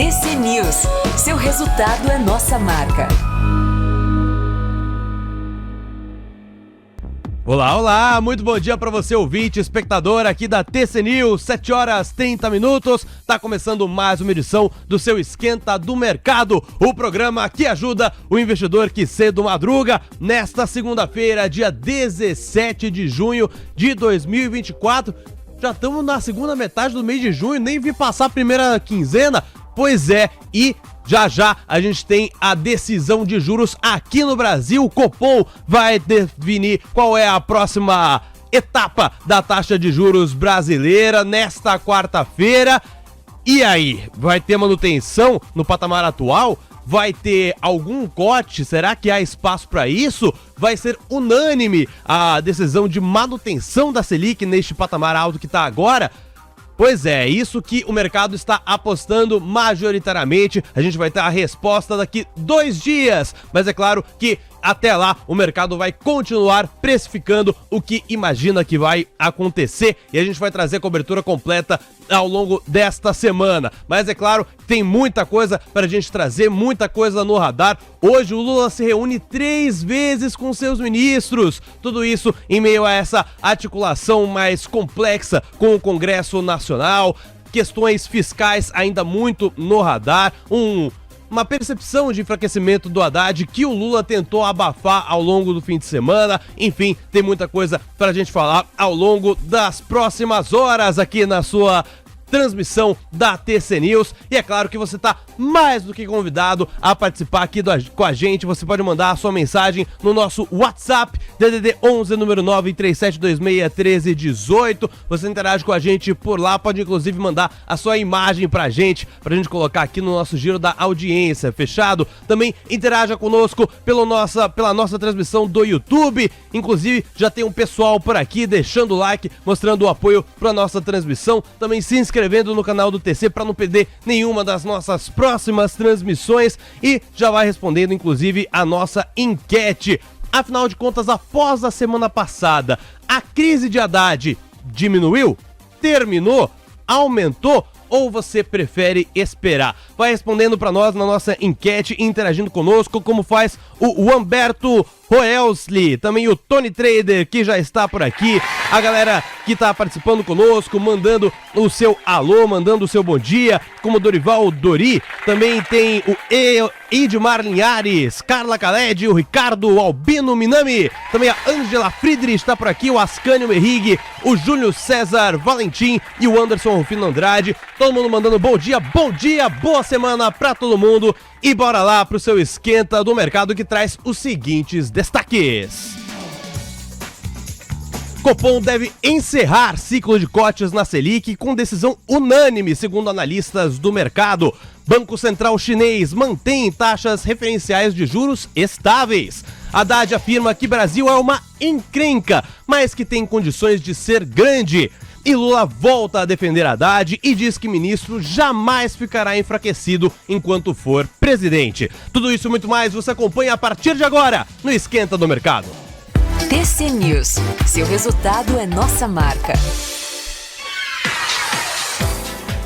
TC News. Seu resultado é nossa marca. Olá, olá, muito bom dia para você, ouvinte, espectador aqui da TC News, 7 horas 30 minutos, tá começando mais uma edição do seu Esquenta do Mercado, o programa que ajuda o investidor que cedo madruga, nesta segunda-feira, dia 17 de junho de 2024, já estamos na segunda metade do mês de junho, nem vi passar a primeira quinzena, pois é, e já a gente tem a decisão de juros aqui no Brasil. O Copom vai definir qual é a próxima etapa da taxa de juros brasileira nesta quarta-feira. E aí, vai ter manutenção no patamar atual? Vai ter algum corte? Será que há espaço para isso? Vai ser unânime a decisão de manutenção da Selic neste patamar alto que está agora? Pois é, isso que o mercado está apostando majoritariamente. A gente vai ter a resposta daqui 2 dias, mas é claro que até lá o mercado vai continuar precificando o que imagina que vai acontecer e a gente vai trazer a cobertura completa ao longo desta semana. Mas é claro, tem muita coisa para a gente trazer, muita coisa no radar. Hoje o Lula se reúne 3 vezes com seus ministros. Tudo isso em meio a essa articulação mais complexa com o Congresso Nacional, questões fiscais ainda muito no radar, uma percepção de enfraquecimento do Haddad que o Lula tentou abafar ao longo do fim de semana. Enfim, tem muita coisa pra gente falar ao longo das próximas horas aqui na sua transmissão da TC News. E é claro que você tá mais do que convidado a participar aqui com a gente. Você pode mandar a sua mensagem no nosso WhatsApp, DDD 11, número 937261318. Você interage com a gente por lá, pode inclusive mandar a sua imagem pra gente colocar aqui no nosso giro da audiência, fechado? Também interaja conosco pela nossa transmissão do YouTube. Inclusive, já tem um pessoal por aqui deixando o like, mostrando o apoio pra nossa transmissão. Também se inscrevendo no canal do TC para não perder nenhuma das nossas próximas transmissões e já vai respondendo inclusive a nossa enquete. Afinal de contas, após a semana passada, a crise de Haddad diminuiu? Terminou? Aumentou? Ou você prefere esperar? Vai respondendo para nós na nossa enquete, interagindo conosco, como faz o Humberto Roelsli, também o Tony Trader, que já está por aqui, a galera que está participando conosco, mandando o seu alô, mandando o seu bom dia, como o Dorival Dori, também tem o Edmar Linhares, Carla Khaled, o Ricardo Albino Minami, também a Ângela Friedrich está por aqui, o Ascânio Merrig, o Júlio César Valentim e o Anderson Rufino Andrade, todo mundo mandando bom dia, boa semana pra todo mundo e bora lá pro seu Esquenta do Mercado que traz os seguintes destaques. Copom deve encerrar ciclo de cortes na Selic com decisão unânime, segundo analistas do mercado. Banco Central Chinês mantém taxas referenciais de juros estáveis. Haddad afirma que Brasil é uma encrenca, mas que tem condições de ser grande. E Lula volta a defender Haddad e diz que ministro jamais ficará enfraquecido enquanto for presidente. Tudo isso e muito mais você acompanha a partir de agora no Esquenta do Mercado. TC News. Seu resultado é nossa marca.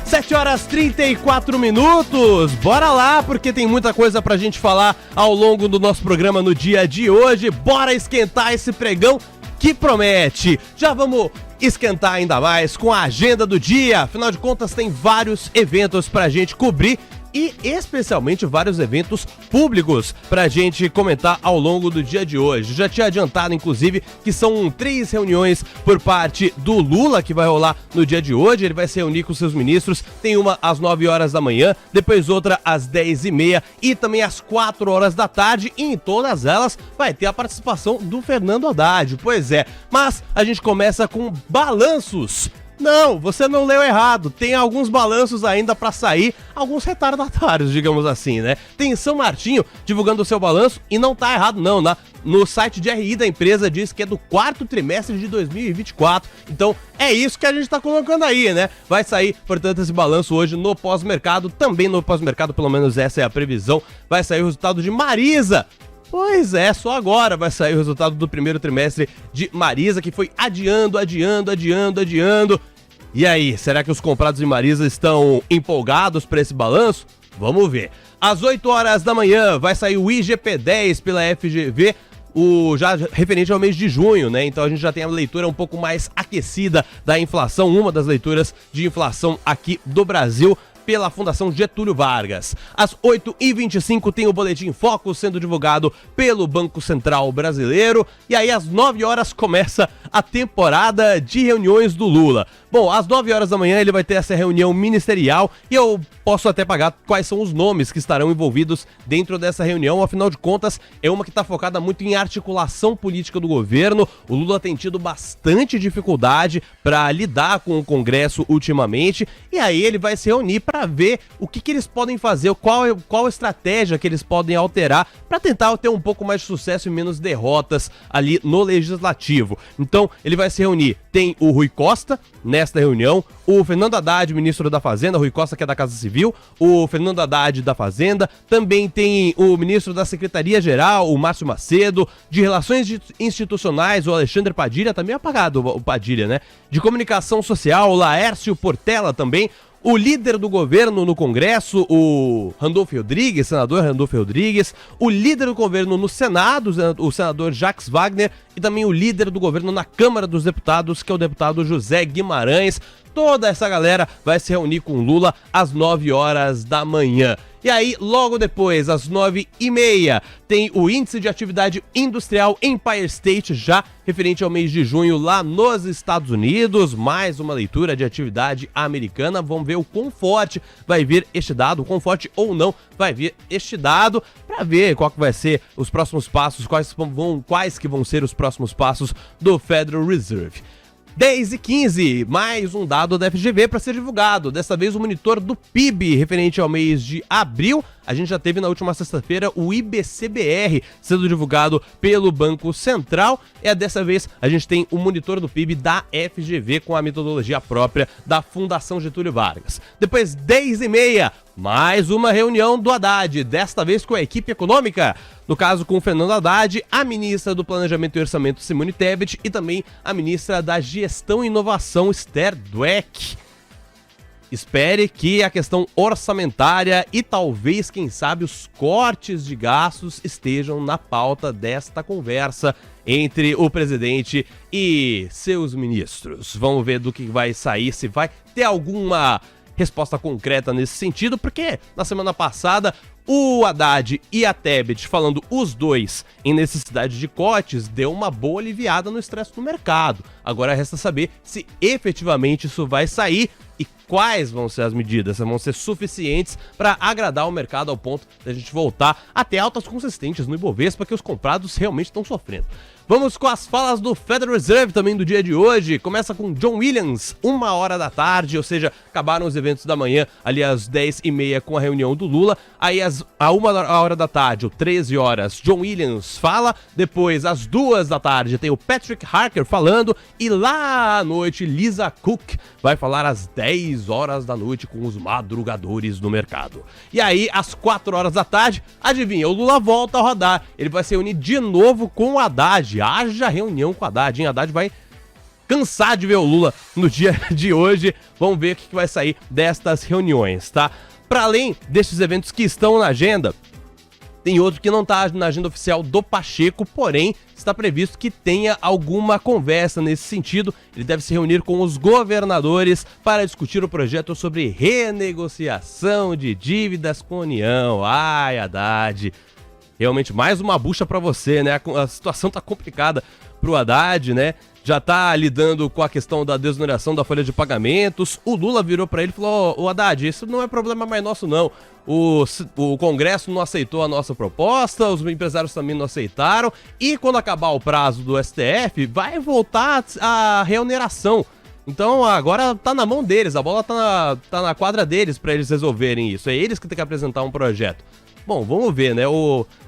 7 horas 34 minutos, bora lá porque tem muita coisa pra gente falar ao longo do nosso programa no dia de hoje. Bora esquentar esse pregão que promete. Já vamos esquentar ainda mais com a agenda do dia, afinal de contas tem vários eventos pra gente cobrir e especialmente vários eventos públicos pra gente comentar ao longo do dia de hoje. Já tinha adiantado, inclusive, que são 3 reuniões por parte do Lula que vai rolar no dia de hoje. Ele vai se reunir com seus ministros, tem uma às 9 horas da manhã, depois outra às 10h30 e também às 4 horas da tarde, e em todas elas vai ter a participação do Fernando Haddad. Pois é, mas a gente começa com balanços. Não, você não leu errado, tem alguns balanços ainda pra sair, alguns retardatários, digamos assim, né? Tem São Martinho divulgando o seu balanço e não tá errado não, no site de RI da empresa diz que é do 4º trimestre de 2024, então é isso que a gente tá colocando aí, né? Vai sair, portanto, esse balanço hoje no pós-mercado, também no pós-mercado, pelo menos essa é a previsão, vai sair o resultado de Marisa. Pois é, só agora vai sair o resultado do primeiro trimestre de Marisa, que foi adiando. E aí, será que os comprados em Marisa estão empolgados para esse balanço? Vamos ver. Às 8 horas da manhã vai sair o IGP-10 pela FGV, já referente ao mês de junho, né? Então a gente já tem a leitura um pouco mais aquecida da inflação, uma das leituras de inflação aqui do Brasil, pela Fundação Getúlio Vargas. Às 8h25 tem o Boletim Focus sendo divulgado pelo Banco Central Brasileiro. E aí às 9 horas começa a temporada de reuniões do Lula. Bom, às 9 horas da manhã ele vai ter essa reunião ministerial e eu posso até pagar quais são os nomes que estarão envolvidos dentro dessa reunião. Afinal de contas, é uma que está focada muito em articulação política do governo. O Lula tem tido bastante dificuldade para lidar com o Congresso ultimamente. E aí ele vai se reunir para ver o que eles podem fazer, qual estratégia que eles podem alterar para tentar ter um pouco mais de sucesso e menos derrotas ali no Legislativo. Então, ele vai se reunir. Tem o Rui Costa nesta reunião, o Fernando Haddad, ministro da Fazenda, Rui Costa, que é da Casa Civil, o Fernando Haddad da Fazenda, também tem o ministro da Secretaria-Geral, o Márcio Macedo, de Relações Institucionais, o Alexandre Padilha, também apagado o Padilha, né? De Comunicação Social, o Laércio Portela também, o líder do governo no Congresso, o Randolfo Rodrigues, senador Randolfo Rodrigues, o líder do governo no Senado, o senador Jacques Wagner, e também o líder do governo na Câmara dos Deputados, que é o deputado José Guimarães. Toda essa galera vai se reunir com Lula às 9 horas da manhã. E aí, logo depois, às 9h30, tem o Índice de Atividade Industrial Empire State, já referente ao mês de junho lá nos Estados Unidos. Mais uma leitura de atividade americana. Vamos ver o quão forte vai vir este dado, o quão forte ou não vai vir este dado, para ver qual que vai ser os próximos passos, quais que vão ser os próximos passos do Federal Reserve. 10h15, mais um dado da FGV para ser divulgado, dessa vez o monitor do PIB referente ao mês de abril. A gente já teve na última sexta-feira o IBCBR sendo divulgado pelo Banco Central, e dessa vez a gente tem o monitor do PIB da FGV com a metodologia própria da Fundação Getúlio Vargas. Depois, 10h30, mais uma reunião do Haddad, desta vez com a equipe econômica, no caso com o Fernando Haddad, a ministra do Planejamento e Orçamento Simone Tebet e também a ministra da Gestão e Inovação Esther Dweck. Espere que a questão orçamentária e talvez, quem sabe, os cortes de gastos estejam na pauta desta conversa entre o presidente e seus ministros. Vamos ver do que vai sair, se vai ter alguma resposta concreta nesse sentido, porque na semana passada o Haddad e a Tebet, falando os dois em necessidade de cortes, deu uma boa aliviada no estresse do mercado. Agora resta saber se efetivamente isso vai sair e quais vão ser as medidas, se vão ser suficientes para agradar o mercado ao ponto de a gente voltar a ter altas consistentes no Ibovespa, que os comprados realmente estão sofrendo. Vamos com as falas do Federal Reserve também do dia de hoje. Começa com John Williams, 1h da tarde, ou seja, acabaram os eventos da manhã, ali às 10h30 com a reunião do Lula. Aí a 1h da tarde, ou 13 horas, John Williams fala. Depois, às 2 da tarde, tem o Patrick Harker falando. E lá à noite, Lisa Cook vai falar às 10 horas da noite com os madrugadores do mercado. E aí, às 4 horas da tarde, adivinha, o Lula volta ao radar. Ele vai se reunir de novo com o Haddad. Haja reunião com o Haddad, hein? Haddad vai cansar de ver o Lula no dia de hoje. Vamos ver o que vai sair destas reuniões, tá? Para além destes eventos que estão na agenda, tem outro que não está na agenda oficial do Pacheco, porém está previsto que tenha alguma conversa nesse sentido. Ele deve se reunir com os governadores para discutir o projeto sobre renegociação de dívidas com a União. Ai, Haddad, realmente mais uma bucha para você, né? A situação tá complicada pro Haddad, né? Já tá lidando com a questão da desoneração da folha de pagamentos. O Lula virou para ele e falou: ô Haddad, isso não é problema mais nosso não. O Congresso não aceitou a nossa proposta, os empresários também não aceitaram, e quando acabar o prazo do STF, vai voltar a reoneração. Então agora tá na mão deles, a bola tá na quadra deles para eles resolverem isso. É eles que tem que apresentar um projeto. Bom, vamos ver, né?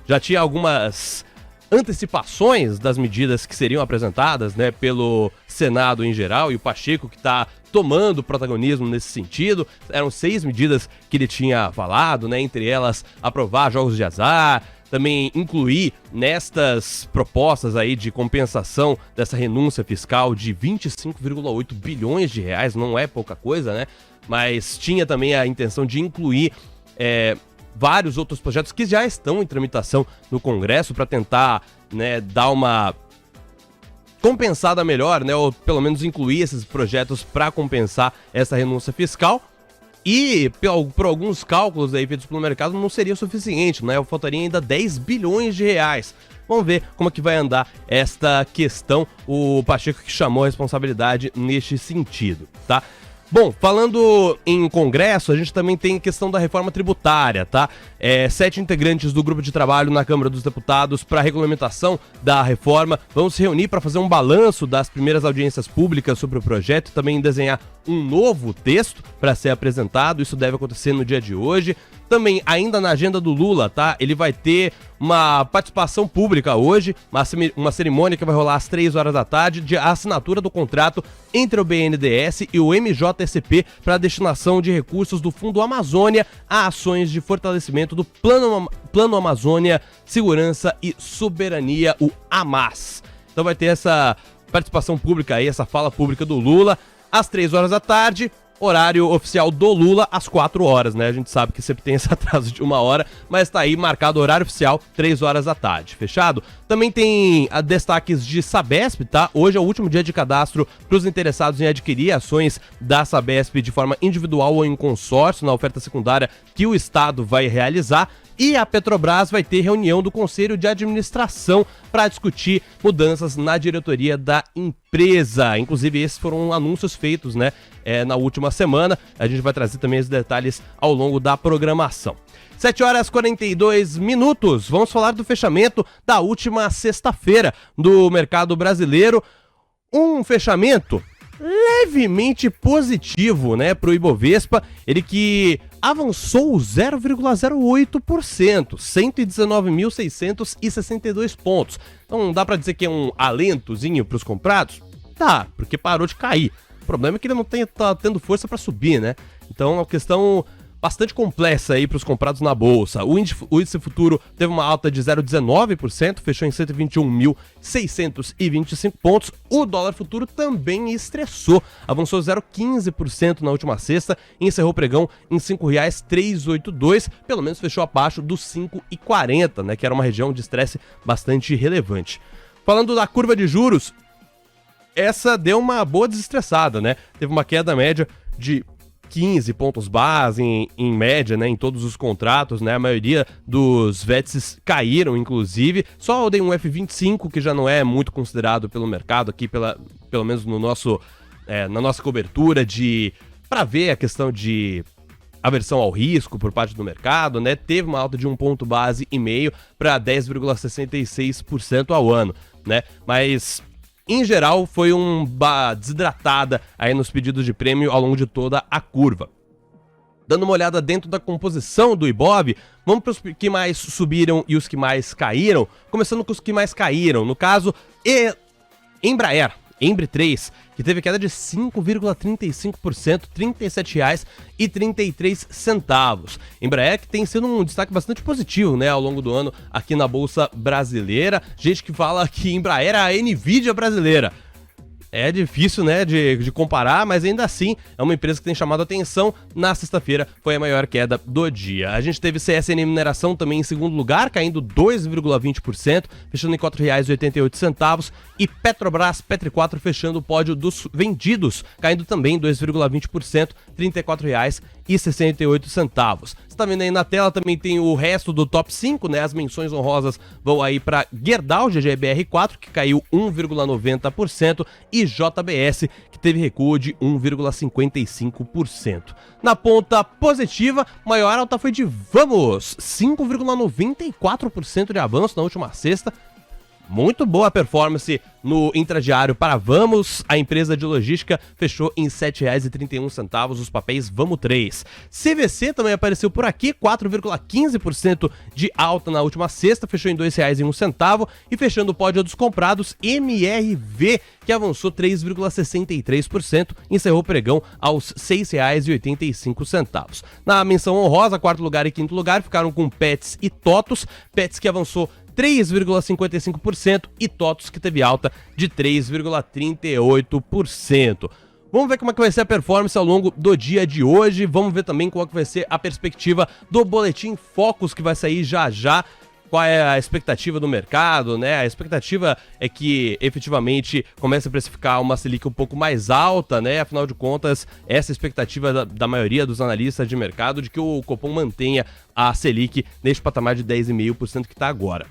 Já tinha algumas antecipações das medidas que seriam apresentadas, né, pelo Senado em geral, e o Pacheco que está tomando protagonismo nesse sentido. Eram 6 medidas que ele tinha falado, né, entre elas aprovar jogos de azar, também incluir nestas propostas aí de compensação dessa renúncia fiscal de 25,8 bilhões de reais, não é pouca coisa, né, mas tinha também a intenção de incluir vários outros projetos que já estão em tramitação no Congresso para tentar, né, dar uma compensada melhor, né, ou pelo menos incluir esses projetos para compensar essa renúncia fiscal. E por alguns cálculos aí feitos pelo mercado não seria suficiente, né? Faltaria ainda 10 bilhões de reais. Vamos ver como é que vai andar esta questão. O Pacheco que chamou a responsabilidade neste sentido, tá? Bom, falando em Congresso, a gente também tem a questão da reforma tributária, tá? 7 integrantes do grupo de trabalho na Câmara dos Deputados para a regulamentação da reforma vão se reunir para fazer um balanço das primeiras audiências públicas sobre o projeto e também desenhar um novo texto para ser apresentado. Isso deve acontecer no dia de hoje. Também, ainda na agenda do Lula, tá? Ele vai ter uma participação pública hoje, uma cerimônia que vai rolar às 3 horas da tarde, de assinatura do contrato entre o BNDES e o MJSP para a destinação de recursos do Fundo Amazônia a ações de fortalecimento do Plano Amazônia, Segurança e Soberania, o AMAS. Então vai ter essa participação pública aí, essa fala pública do Lula, às 3 horas da tarde. Horário oficial do Lula às 4 horas, né? A gente sabe que sempre tem esse atraso de 1 hora, mas tá aí marcado o horário oficial, 3 horas da tarde. Fechado? Também tem destaques de Sabesp, tá? Hoje é o último dia de cadastro para os interessados em adquirir ações da Sabesp de forma individual ou em consórcio na oferta secundária que o Estado vai realizar. E a Petrobras vai ter reunião do Conselho de Administração para discutir mudanças na diretoria da empresa. Inclusive, esses foram anúncios feitos, né, na última semana. A gente vai trazer também os detalhes ao longo da programação. 7 horas e 42 minutos. Vamos falar do fechamento da última sexta-feira do mercado brasileiro. Um fechamento levemente positivo, né, para o Ibovespa, ele que avançou 0,08%, 119.662 pontos. Então dá para dizer que é um alentozinho para os comprados? Dá, porque parou de cair. O problema é que ele não tá tendo força para subir, né? Então é uma questão bastante complexa aí para os comprados na bolsa. O índice futuro teve uma alta de 0,19%, fechou em 121.625 pontos. O dólar futuro também estressou, avançou 0,15% na última sexta e encerrou o pregão em R$ 5,382, pelo menos fechou abaixo dos 5,40, né, que era uma região de estresse bastante relevante. Falando da curva de juros, essa deu uma boa desestressada, né? Teve uma queda média de 15 pontos base em média, né, em todos os contratos, né, a maioria dos vértices caíram, inclusive, só o DI1F25, que já não é muito considerado pelo mercado aqui, pelo menos no nosso, na nossa cobertura, para ver a questão de aversão ao risco por parte do mercado, né, teve uma alta de 1 ponto base e meio para 10,66% ao ano, né, mas em geral, foi uma desidratada aí nos pedidos de prêmio ao longo de toda a curva. Dando uma olhada dentro da composição do Ibov, vamos para os que mais subiram e os que mais caíram. Começando com os que mais caíram, no caso, Embraer 3, que teve queda de 5,35%, R$ 37,33. Embraer que tem sido um destaque bastante positivo, né, ao longo do ano aqui na Bolsa Brasileira. Gente que fala que Embraer é a Nvidia brasileira. É difícil, né, de comparar, mas ainda assim é uma empresa que tem chamado a atenção. Na sexta-feira foi a maior queda do dia. A gente teve CSN Mineração também em segundo lugar, caindo 2,20%, fechando em R$ 4,88. E Petrobras, Petri 4, fechando o pódio dos vendidos, caindo também 2,20%, R$ 34,68. Você tá vendo aí na tela, também tem o resto do top 5, né? As menções honrosas vão aí para Gerdau, GGBR4, que caiu 1,90%, e JBS, que teve recuo de 1,55%. Na ponta positiva, maior alta foi de Vamos, 5,94% de avanço na última sexta. Muito boa performance no intradiário para Vamos. A empresa de logística fechou em R$ 7,31, os papéis Vamos 3. CVC também apareceu por aqui, 4,15% de alta na última sexta, fechou em R$ 2,01. E fechando o pódio dos comprados, MRV, que avançou 3,63%, encerrou o pregão aos R$ 6,85. Na menção honrosa, quarto lugar e quinto lugar ficaram com Pets e Totos. Pets que avançou 3,55% e TOTOS que teve alta de 3,38%. Vamos ver como é que vai ser a performance ao longo do dia de hoje. Vamos ver também qual é que vai ser a perspectiva do Boletim Focus, que vai sair já já. Qual é a expectativa do mercado, né? A expectativa é que efetivamente comece a precificar uma Selic um pouco mais alta, né? Afinal de contas, essa é a expectativa da maioria dos analistas de mercado de que o Copom mantenha a Selic neste patamar de 10,5% que está agora.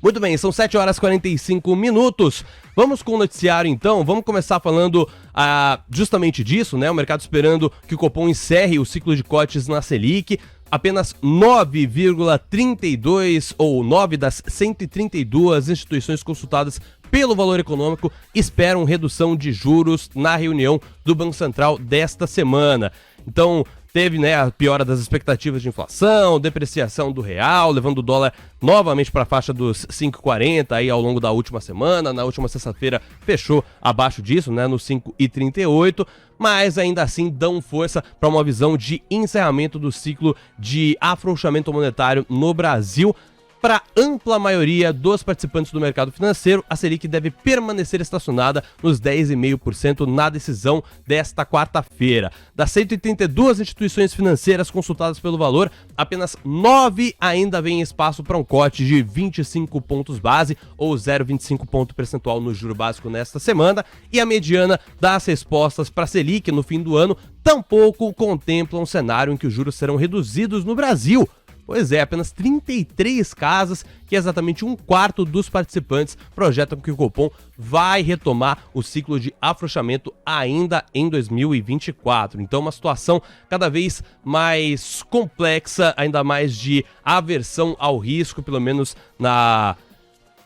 Muito bem, são 7 horas e 45 minutos. Vamos com o noticiário então, vamos começar falando justamente disso, né? O mercado esperando que o Copom encerre o ciclo de cortes na Selic. Apenas 9,32 ou 9 das 132 instituições consultadas pelo Valor Econômico esperam redução de juros na reunião do Banco Central desta semana. Então, teve, né, a piora das expectativas de inflação, depreciação do real, levando o dólar novamente para a faixa dos 5,40 aí ao longo da última semana. Na última sexta-feira fechou abaixo disso, né, no 5,38, mas ainda assim dão força para uma visão de encerramento do ciclo de afrouxamento monetário no Brasil. Para ampla maioria dos participantes do mercado financeiro, a Selic deve permanecer estacionada nos 10,5% na decisão desta quarta-feira. Das 132 instituições financeiras consultadas pelo Valor, apenas 9 ainda vêem espaço para um corte de 25 pontos base ou 0,25 ponto percentual no juro básico nesta semana, e a mediana das respostas para a Selic no fim do ano tampouco contempla um cenário em que os juros serão reduzidos no Brasil. Pois é, apenas 33 casas, que é exatamente um quarto dos participantes, projetam que o Copom vai retomar o ciclo de afrouxamento ainda em 2024. Então, uma situação cada vez mais complexa, ainda mais de aversão ao risco, pelo menos na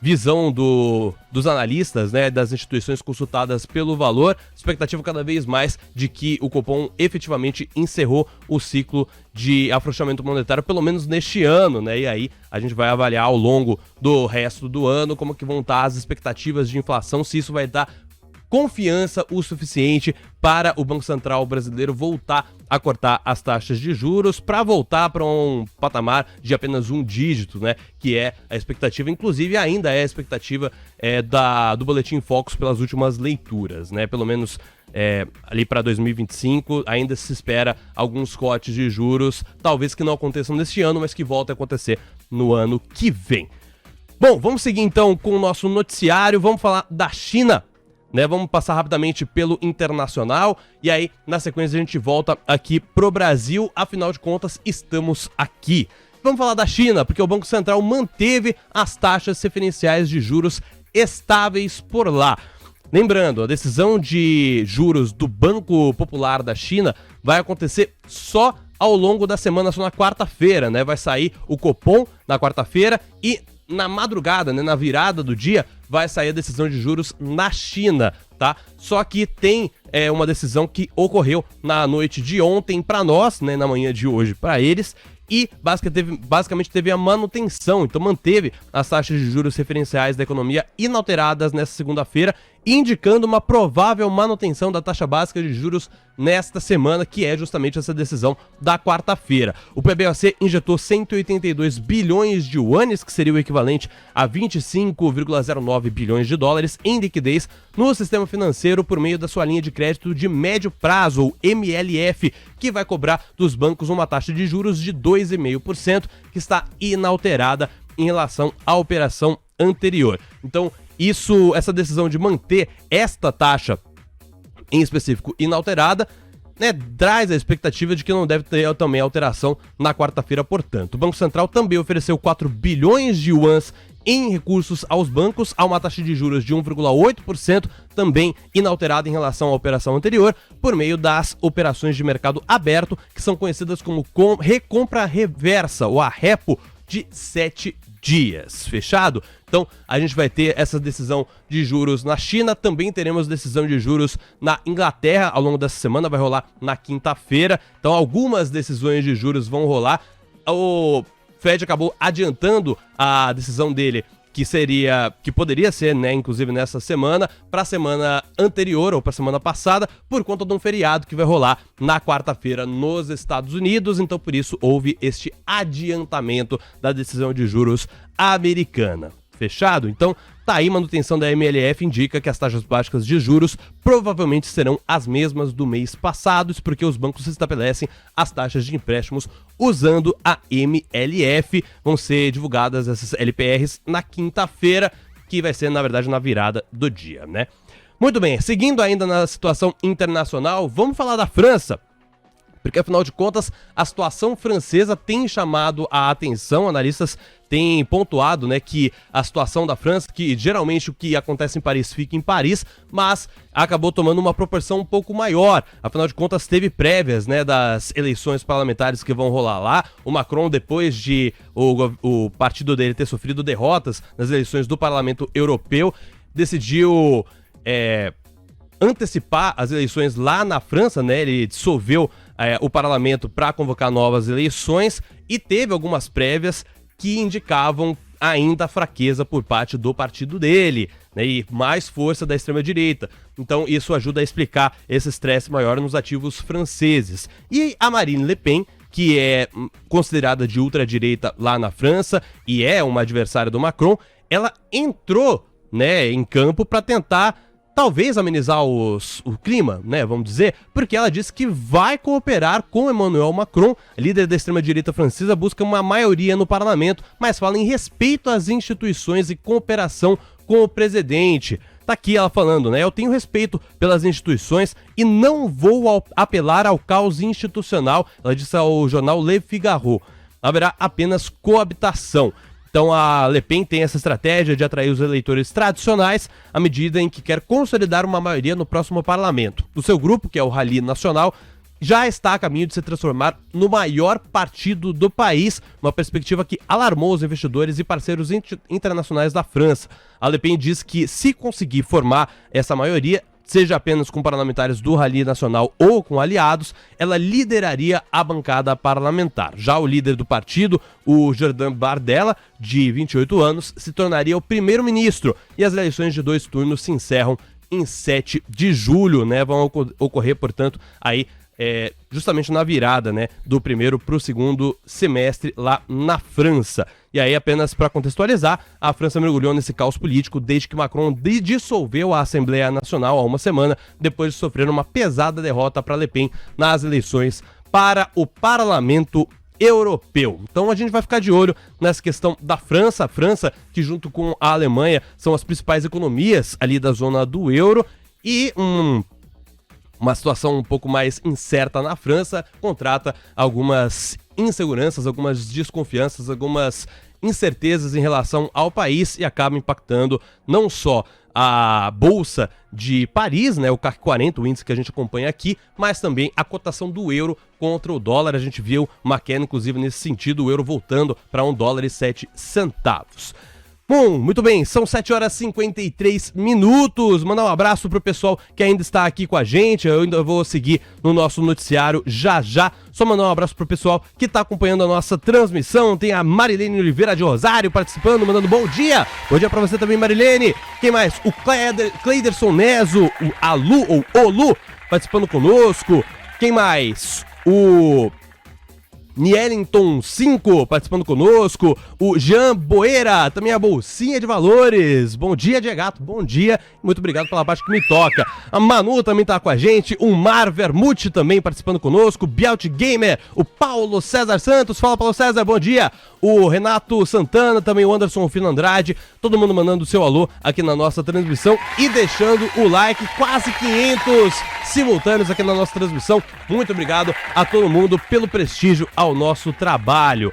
visão dos analistas, né, das instituições consultadas pelo Valor, expectativa cada vez mais de que o Copom efetivamente encerrou o ciclo de afrouxamento monetário, pelo menos neste ano, né, e aí a gente vai avaliar ao longo do resto do ano como que vão estar as expectativas de inflação, se isso vai dar confiança o suficiente para o Banco Central brasileiro voltar a cortar as taxas de juros, para voltar para um patamar de apenas um dígito, né? Que é a expectativa, inclusive ainda é a expectativa do Boletim Focus pelas últimas leituras, né? Pelo menos ali para 2025 ainda se espera alguns cortes de juros, talvez que não aconteçam neste ano, mas que voltem a acontecer no ano que vem. Bom, vamos seguir então com o nosso noticiário, vamos falar da China. Né, vamos passar rapidamente pelo internacional e aí na sequência a gente volta aqui pro Brasil, afinal de contas estamos aqui. Vamos falar da China, porque o Banco Central manteve as taxas referenciais de juros estáveis por lá. Lembrando, a decisão de juros do Banco Popular da China vai acontecer só ao longo da semana, só na quarta-feira, né? Vai sair o Copom na quarta-feira e na madrugada, né, na virada do dia, vai sair a decisão de juros na China, tá? Só que tem uma decisão que ocorreu na noite de ontem para nós, né, na manhã de hoje para eles, e basicamente teve a manutenção, então manteve as taxas de juros referenciais da economia inalteradas nesta segunda-feira, indicando uma provável manutenção da taxa básica de juros nesta semana, que é justamente essa decisão da quarta-feira. O PBOC injetou 182 bilhões de yuanes, que seria o equivalente a 25,09 bilhões de dólares em liquidez no sistema financeiro por meio da sua linha de crédito de médio prazo, ou MLF, que vai cobrar dos bancos uma taxa de juros de 2,5%, que está inalterada em relação à operação anterior. Então, essa decisão de manter esta taxa em específico inalterada, né, traz a expectativa de que não deve ter também alteração na quarta-feira, portanto. O Banco Central também ofereceu 4 bilhões de yuans em recursos aos bancos, a uma taxa de juros de 1,8%, também inalterada em relação à operação anterior, por meio das operações de mercado aberto, que são conhecidas como recompra reversa, ou a repo, de 7 dias. Fechado? Então, a gente vai ter essa decisão de juros na China, também teremos decisão de juros na Inglaterra ao longo dessa semana, vai rolar na quinta-feira. Então, algumas decisões de juros vão rolar. O Fed acabou adiantando a decisão dele, que poderia ser, né, inclusive nessa semana, para a semana anterior ou para a semana passada, por conta de um feriado que vai rolar na quarta-feira nos Estados Unidos. Então, por isso, houve este adiantamento da decisão de juros americana. fechado. Então, tá aí, manutenção da MLF indica que as taxas básicas de juros provavelmente serão as mesmas do mês passado, isso porque os bancos estabelecem as taxas de empréstimos usando a MLF. Vão ser divulgadas essas LPRs na quinta-feira, que vai ser, na verdade, na virada do dia, né? Muito bem, seguindo ainda na situação internacional, vamos falar da França. Porque, afinal de contas, a situação francesa tem chamado a atenção. Analistas têm pontuado, né, que a situação da França, que geralmente o que acontece em Paris fica em Paris, mas acabou tomando uma proporção um pouco maior. Afinal de contas, teve prévias, né, das eleições parlamentares que vão rolar lá. O Macron, depois de o partido dele ter sofrido derrotas nas eleições do Parlamento Europeu, decidiu antecipar as eleições lá na França, né? Ele dissolveu o parlamento para convocar novas eleições e teve algumas prévias que indicavam ainda fraqueza por parte do partido dele, né? E mais força da extrema-direita. Então isso ajuda a explicar esse estresse maior nos ativos franceses. E a Marine Le Pen, que é considerada de ultradireita lá na França e é uma adversária do Macron, ela entrou, né, em campo para tentar talvez amenizar o clima, né, vamos dizer, porque ela disse que vai cooperar com Emmanuel Macron. Líder da extrema-direita francesa busca uma maioria no parlamento, mas fala em respeito às instituições e cooperação com o presidente. Tá aqui ela falando, né, eu tenho respeito pelas instituições e não vou apelar ao caos institucional. Ela disse ao jornal Le Figaro. Haverá apenas coabitação. Então a Le Pen tem essa estratégia de atrair os eleitores tradicionais à medida em que quer consolidar uma maioria no próximo parlamento. O seu grupo, que é o Rally Nacional, já está a caminho de se transformar no maior partido do país, uma perspectiva que alarmou os investidores e parceiros internacionais da França. A Le Pen diz que, se conseguir formar essa maioria, seja apenas com parlamentares do Rally Nacional ou com aliados, ela lideraria a bancada parlamentar. Já o líder do partido, o Jordan Bardella, de 28 anos, se tornaria o primeiro-ministro e as eleições de 2 turnos se encerram em 7 de julho, né? Vão ocorrer, portanto, aí justamente na virada, né, do primeiro para o segundo semestre lá na França. E aí, apenas para contextualizar, a França mergulhou nesse caos político desde que Macron dissolveu a Assembleia Nacional há uma semana, depois de sofrer uma pesada derrota para Le Pen nas eleições para o Parlamento Europeu. Então a gente vai ficar de olho nessa questão da França. A França, que junto com a Alemanha são as principais economias ali da zona do euro, e uma situação um pouco mais incerta na França, contrata algumas inseguranças, algumas desconfianças, algumas incertezas em relação ao país e acaba impactando não só a Bolsa de Paris, né, o CAC 40, o índice que a gente acompanha aqui, mas também a cotação do euro contra o dólar. A gente viu uma queda, inclusive, nesse sentido, o euro voltando para $1,07. Bom, muito bem, são 7h53. Mandar um abraço pro pessoal que ainda está aqui com a gente. Eu ainda vou seguir no nosso noticiário já. Só mandar um abraço pro pessoal que está acompanhando a nossa transmissão. Tem a Marilene Oliveira de Rosário participando, mandando bom dia. Bom dia pra você também, Marilene. Quem mais? O Cleiderson Neso, o Alu ou Olu participando conosco. Quem mais? O Niellington 5 participando conosco, o Jean Boeira, também a Bolsinha de Valores. Bom dia, Diego Gato, bom dia, muito obrigado pela parte que me toca. A Manu também tá com a gente, o Mar Vermute também participando conosco, o Bielt Gamer, o Paulo César Santos, fala Paulo César, bom dia. O Renato Santana, também o Anderson Fino Andrade, todo mundo mandando o seu alô aqui na nossa transmissão e deixando o like, quase 500 simultâneos aqui na nossa transmissão. Muito obrigado a todo mundo pelo prestígio ao nosso trabalho.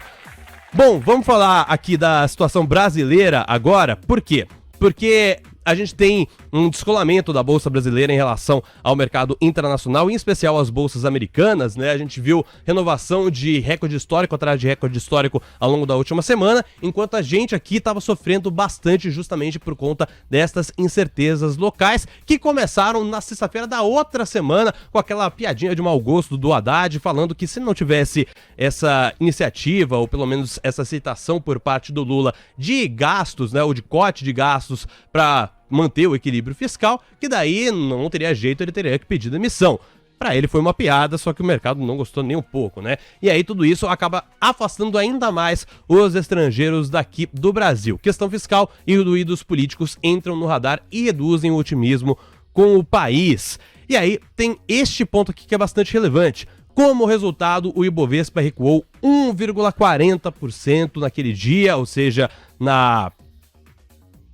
Bom, vamos falar aqui da situação brasileira agora. Por quê? Porque a gente tem um descolamento da Bolsa Brasileira em relação ao mercado internacional, em especial as bolsas americanas, né? A gente viu renovação de recorde histórico atrás de recorde histórico ao longo da última semana, enquanto a gente aqui estava sofrendo bastante justamente por conta destas incertezas locais que começaram na sexta-feira da outra semana com aquela piadinha de mau gosto do Haddad, falando que se não tivesse essa iniciativa, ou pelo menos essa aceitação por parte do Lula de gastos, né, ou de corte de gastos para manter o equilíbrio fiscal, que daí não teria jeito, ele teria que pedir demissão. Pra ele foi uma piada, só que o mercado não gostou nem um pouco, né? E aí tudo isso acaba afastando ainda mais os estrangeiros daqui do Brasil. Questão fiscal e ruídos políticos entram no radar e reduzem o otimismo com o país. E aí tem este ponto aqui que é bastante relevante. Como resultado, o Ibovespa recuou 1,40% naquele dia, ou seja,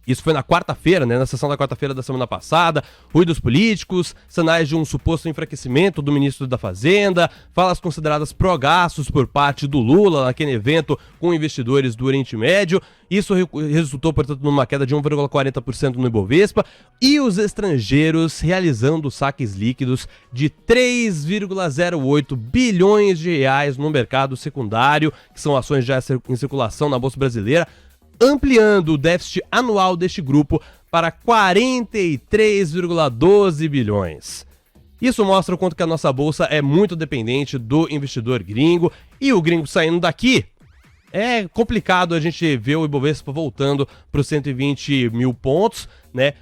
Isso foi na quarta-feira, né? Na sessão da quarta-feira da semana passada. Ruídos políticos, sinais de um suposto enfraquecimento do ministro da Fazenda, falas consideradas pró-gastos por parte do Lula naquele evento com investidores do Oriente Médio. Isso resultou, portanto, numa queda de 1,40% no Ibovespa. E os estrangeiros realizando saques líquidos de 3,08 bilhões de reais no mercado secundário, que são ações já em circulação na Bolsa Brasileira, ampliando o déficit anual deste grupo para 43,12 bilhões. Isso mostra o quanto que a nossa bolsa é muito dependente do investidor gringo, e o gringo saindo daqui, é complicado a gente ver o Ibovespa voltando para os 120 mil pontos, né?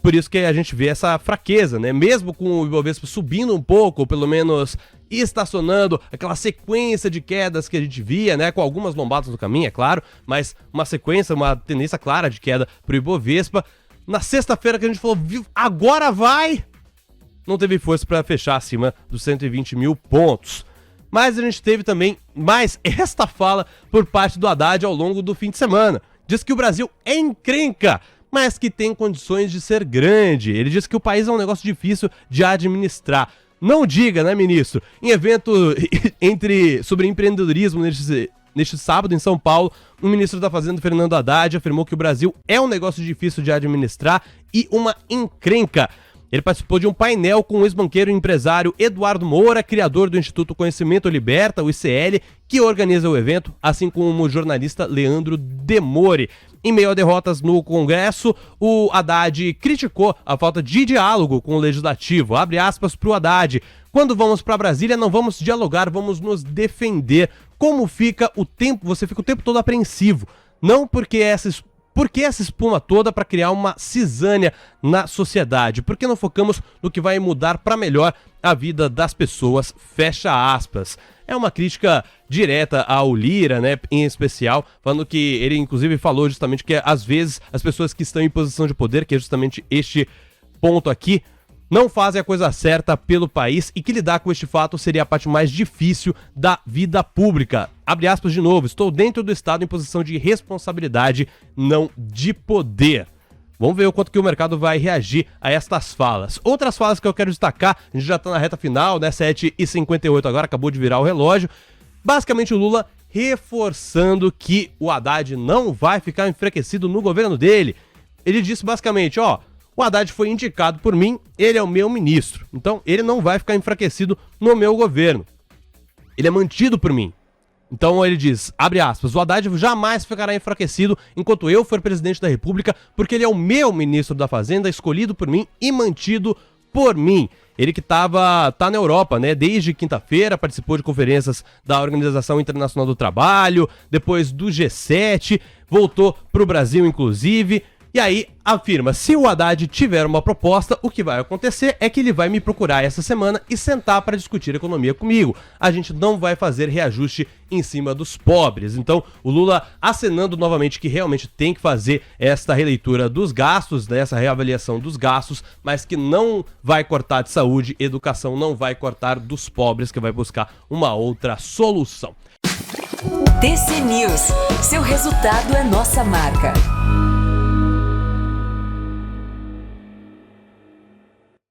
Por isso que a gente vê essa fraqueza, né? Mesmo com o Ibovespa subindo um pouco, ou pelo menos estacionando aquela sequência de quedas que a gente via, né? Com algumas lombadas no caminho, é claro, mas uma sequência, uma tendência clara de queda pro Ibovespa. Na sexta-feira que a gente falou, agora vai! Não teve força para fechar acima dos 120 mil pontos. Mas a gente teve também mais esta fala por parte do Haddad ao longo do fim de semana. Diz que o Brasil é encrenca, mas que tem condições de ser grande. Ele diz que o país é um negócio difícil de administrar. Não diga, né, ministro? Em evento sobre empreendedorismo neste sábado em São Paulo, o ministro da Fazenda, Fernando Haddad, afirmou que o Brasil é um negócio difícil de administrar e uma encrenca. Ele participou de um painel com o ex-banqueiro e empresário Eduardo Moura, criador do Instituto Conhecimento Liberta, o ICL, que organiza o evento, assim como o jornalista Leandro Demore. Em meio a derrotas no Congresso, o Haddad criticou a falta de diálogo com o Legislativo. Abre aspas para o Haddad: quando vamos para Brasília não vamos dialogar, vamos nos defender. Como fica o tempo? Você fica o tempo todo apreensivo. Não porque essa espuma toda para criar uma cisânia na sociedade? Por que não focamos no que vai mudar para melhor a vida das pessoas? Fecha aspas. É uma crítica direta ao Lira, né, em especial, falando que ele inclusive falou justamente que às vezes as pessoas que estão em posição de poder, que é justamente este ponto aqui, não fazem a coisa certa pelo país e que lidar com este fato seria a parte mais difícil da vida pública. Abre aspas de novo: estou dentro do Estado em posição de responsabilidade, não de poder. Vamos ver o quanto que o mercado vai reagir a estas falas. Outras falas que eu quero destacar, a gente já está na reta final, né, 7h58 agora, acabou de virar o relógio. Basicamente o Lula reforçando que o Haddad não vai ficar enfraquecido no governo dele. Ele disse basicamente, o Haddad foi indicado por mim, ele é o meu ministro, então ele não vai ficar enfraquecido no meu governo. Ele é mantido por mim. Então ele diz, abre aspas, o Haddad jamais ficará enfraquecido enquanto eu for presidente da República, porque ele é o meu ministro da Fazenda, escolhido por mim e mantido por mim. Ele que tá na Europa, né, desde quinta-feira, participou de conferências da Organização Internacional do Trabalho, depois do G7, voltou pro Brasil inclusive. E aí afirma, se o Haddad tiver uma proposta, o que vai acontecer é que ele vai me procurar essa semana e sentar para discutir economia comigo. A gente não vai fazer reajuste em cima dos pobres. Então o Lula acenando novamente que realmente tem que fazer esta releitura dos gastos, né, essa reavaliação dos gastos, mas que não vai cortar de saúde, educação, não vai cortar dos pobres, que vai buscar uma outra solução. TC News, seu resultado é nossa marca.